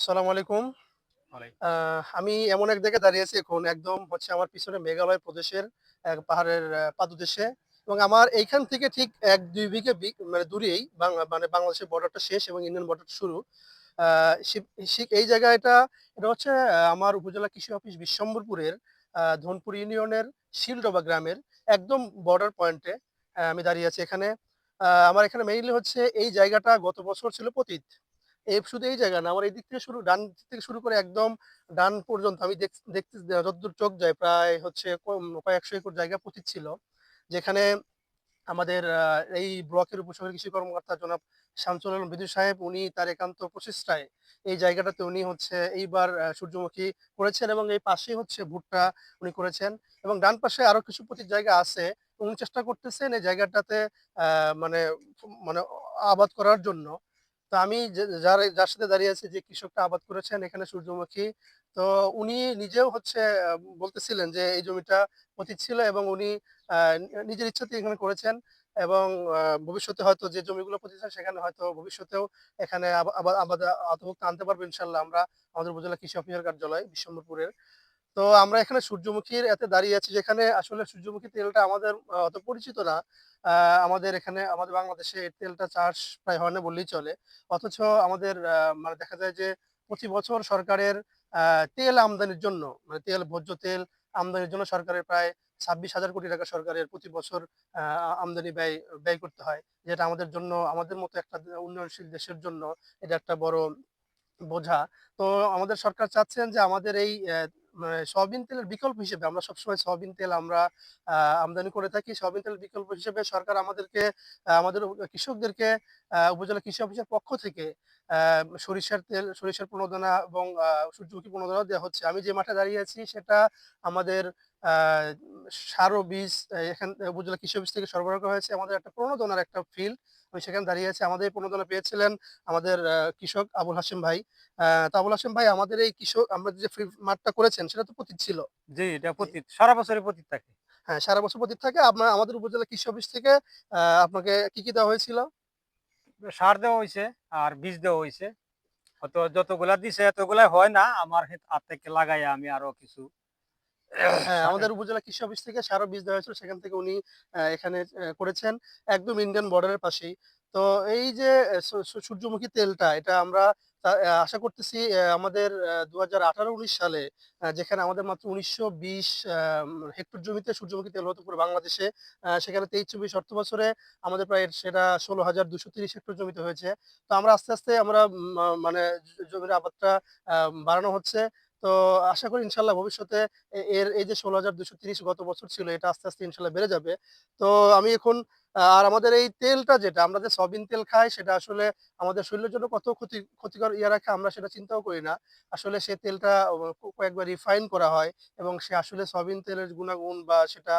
আসসালামু আলাইকুম। ওয়ালাইকুম আসসালাম। আমি এমন এক জায়গায় দাঁড়িয়ে আছি এখন একদম হচ্ছে আমার পিছনে মেঘালয় প্রদেশের এক পাহাড়ের পাদদেশে এবং আমার এইখান থেকে ঠিক ১-২ বিঘা মানে দূরেই মানে বাংলাদেশের বর্ডারটা শেষ এবং ইন্ডিয়ান বর্ডারটা শুরু। আ শিব শিক এই জায়গাটা এটা হচ্ছে আমার উপজেলা কৃষি অফিস বিশ্বম্বরপুরের ধনপুর ইউনিয়নের শিলডোবা গ্রামের একদম বর্ডার পয়েন্টে আমি দাঁড়িয়ে আছি এখানে। আমার এখানে মেইনলি হচ্ছে এই জায়গাটা গত বছর ছিল পতিত। শুধু এই জায়গা না, আমার এই দিক থেকে ডান দিক থেকে শুরু করে একদম ডান পর্যন্ত আমি দেখতে যতদূর চোখ যায় প্রায় হচ্ছে কয়েক ১০০ একর জায়গা পতিত ছিল। যেখানে আমাদের এই ব্লকের উপশহরের কৃষি কর্মকর্তা জনাব শামসুল আলম বিদু সাহেব উনি তার একান্ত প্রচেষ্টায় এই জায়গাটাতে উনি হচ্ছে এইবার সূর্যমুখী করেছেন এবং এই পাশেই হচ্ছে ভুট্টা উনি করেছেন এবং ডান পাশে আরো কিছু পতিত জায়গা আছে। উনি চেষ্টা করতেছেন এই জায়গাটাতে আ মানে মানে আবাদ করার জন্য। তো আমি যার সাথে দাঁড়িয়ে আছি যে কৃষকটা আবাদ করেছেন এখানে সূর্যমুখী। তো উনি নিজেও হচ্ছে আ বলতেছিলেন যে এই জমিটা পতিত ছিল এবং উনি নিজের ইচ্ছাতেই এখানে করেছেন এবং ভবিষ্যতে হয়তো যে জমিগুলো পতিত হয় সেখানে হয়তো ভবিষ্যতেও এখানে আবাদ আওতাভুক্ত আনতে পারবো ইনশাআল্লাহ আমরা আমাদের উপজেলা কৃষি অফিসার কার্যালয় বিশ্বম্বরপুরের। তো আমরা এখানে সূর্যমুখীর এতে দাঁড়িয়ে আছি যেখানে আসলে সূর্যমুখী তেলটা আমাদের অত পরিচিত না। আ আমাদের এখানে আমাদের বাংলাদেশে এর তেলটা চাষ প্রায় হয় না বললেই চলে। অথচ আমাদের মানে দেখা যায় যে প্রতি বছর সরকারের আ তেল আমদানির জন্য মানে ভোজ্য তেল আমদানির জন্য সরকারের প্রায় ২৬,০০০ কোটি টাকা সরকারের প্রতি বছর আ আমদানি ব্যয় করতে হয়। যেটা আমাদের জন্য আমাদের মতো একটা উন্নয়নশীল দেশের জন্য এটা একটা বড় বোঝা। তো আমাদের সরকার চাচ্ছেন যে আমাদের এই মানে সয়াবিন তেলের বিকল্প হিসেবে আমরা সবসময় সয়াবিন তেল আমরা আ আমদানি করে থাকি। সয়াবিন তেলের বিকল্প হিসেবে সরকার আমাদেরকে আমাদের কৃষকদেরকে উপজেলা কৃষি অফিসের পক্ষ থেকে আ সরিষার তেল, সরিষার প্রণোদনা এবং সূর্যমুখী প্রণোদনা দেয়া হচ্ছে। আমি যে মাঠে দাঁড়িয়ে আছি সেটা আমাদের আ সার ও বীজ এখান উপজেলা কৃষি অফিস থেকে সরবরাহ করা হয়েছে। আমাদের একটা প্রণোদনার একটা ফিল্ড। আমি সেখানে দাঁড়িয়ে আছি। আমাদের এই প্রণোদনা পেয়েছিলেন আমাদের কৃষক আবুল হাশেম ভাই। তো আবুল হাশেম ভাই আমাদের এই কৃষক আমরা যে মাঠটা করেছেন সেটা তো পতিত ছিল। জি, এটা জি। পতিত। সারা বছরই পতিত থাকে। হ্যাঁ, সারা বছর পতিত থাকে। আমাদের উপজেলা কৃষি অফিস থেকে আপনাকে কি দেওয়া হয়েছিল? সার দেওয়া হইছে আর বীজ দেওয়া হইছে। হয়তো যতগুলা দিছে এতগুলাই হয় না। আমার হাত থেকে লাগাইয়া আমি আরো কিছু হ্যাঁ, সা আমাদের উপজেলা কৃষি অফিস থেকে সারও বীজ দেওয়া হয়েছিল। সেখান থেকে উনি এখানে করেছেন। একদম ইন্ডিয়ান বর্ডারের পাশেই। তো এই যে এ সু সু সূর্যমুখী তেলটা এটা আমরা আশা করতেছি আমাদের ২০১৮-১৯ সালে যেখানে আমাদের মাত্র ১৯২০ হেক্টর জমিতে সূর্যমুখী তেল হতো পুরো বাংলাদেশে। সেখানে ২৩-২৪ অর্থ বছরে আমাদের প্রায় সেটা ১৬,২৩০ হেক্টর জমিতে হয়েছে। তো আমরা আস্তে, আস্তে আমরা মানে জমির আবাদটা আ বাড়ানো হচ্ছে। তো আশা করি ইনশাআল্লাহ ভবিষ্যতে এর এই যে ১৬,২৩০ গত বছর ছিল এটা আস্তে, আস্তে ইনশাআল্লাহ বেড়ে যাবে। তো আমি এখন আর আমাদের এই তেলটা যেটা আমরা যে সয়াবিন তেল খাই সেটা আসলে আমাদের শরীরের জন্য কত ক্ষতিকর রাখে আমরা সেটা চিন্তাও করি না। আসলে সে তেলটা কয়েকবার রিফাইন করা হয় এবং সে আসলে সয়াবিন তেলের গুণাগুণ বা সেটা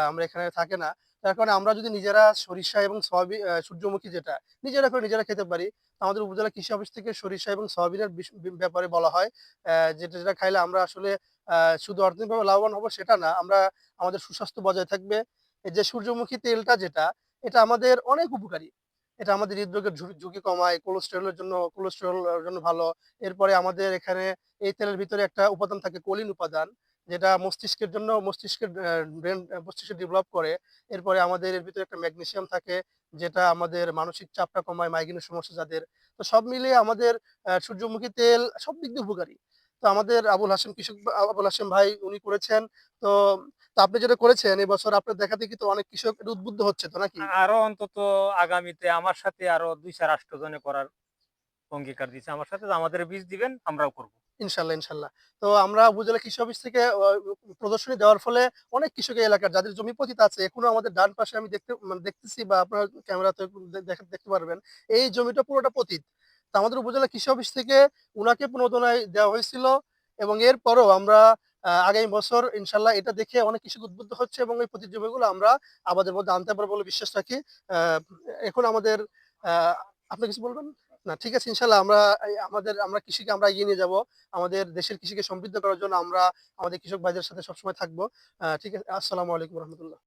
আমরা এখানে থাকে না। যার কারণে আমরা যদি নিজেরা সরিষা এবং সূর্যমুখী যেটা নিজেরা করে নিজেরা খেতে পারি। আমাদের উপজেলা কৃষি অফিস থেকে সরিষা এবং সয়াবিনের ব্যাপারে বলা হয়। যেটা খাইলে আমরা আসলে আ শুধু অর্থনৈতিকভাবে লাভবান হবো সেটা না। আমাদের সুস্বাস্থ্য বজায় থাকবে। এই যে সূর্যমুখী তেলটা যেটা, এটা আমাদের অনেক উপকারী। এটা আমাদের হৃদরোগের ঝুঁকি কমায়, কোলেস্টেরল এর জন্য ভালো। এরপরে আমাদের এখানে এই তেলের ভিতরে একটা উপাদান থাকে কোলিন উপাদান, যেটা মস্তিষ্কের জন্য মস্তিষ্ক ডেভেলপ করে। এরপরে আমাদের এর ভিতরে একটা ম্যাগনেসিয়াম থাকে, যেটা আমাদের মানসিক চাপটা কমায়, মাইগ্রেনের সমস্যা যাদের। তো সব মিলিয়ে আমাদের সূর্যমুখী তেল সব দিক দিয়ে উপকারী। তো আমাদের আবুল হাশেম ভাই উনি করেছেন। তো তো আপনি যেটা করেছেন এবছর আপনার দেখাদেখি তো অনেক কৃষক এটা উদ্বুদ্ধ হচ্ছে তো নাকি? আরো অন্তত আগামীতে আমার সাথে আরো ২-৪ জনে করার অঙ্গীকার দিছে আমার সাথে যে আমাদের বীজ দিবেন, আমরাও করব। ইনশাআল্লাহ, ইনশাআল্লাহ। তো আমরা উপজেলা কৃষি অফিস থেকে প্রদর্শনী দেওয়ার ফলে অনেক কৃষক এই এলাকার যাদের জমি পতিত আছে এখনো আমাদের ডান পাশে আমি দেখতেছি বা আপনার ক্যামেরাতে দেখতে পারবেন। এই জমিটা পুরোটা পতিত। তো আমাদের উপজেলা কৃষি অফিস থেকে উনাকে প্রণোদনায় দেওয়া হয়েছিল এবং এরপরেও আমরা আগামী বছর ইনশাআল্লাহ এটা দেখে অনেক কৃষক উদ্বুদ্ধ হচ্ছে এবং এই পতিত জমিগুলো আমরা আবাদের মধ্যে আনতে পারবো বলে বিশ্বাস রাখি। আ এখন আমাদের আ আপনি কিছু বলবেন? না ঠিক আছে ইনশাআল্লাহ আমরা কৃষিকে আমরা এগিয়ে নিয়ে যাবো। আমাদের দেশের কৃষিকে সমৃদ্ধ করার জন্য আমরা আমাদের কৃষক ভাইদের সাথে সবসময় থাকবো। ঠিক আছে? আসসালামু আলাইকুম রহমতুল্লাহ।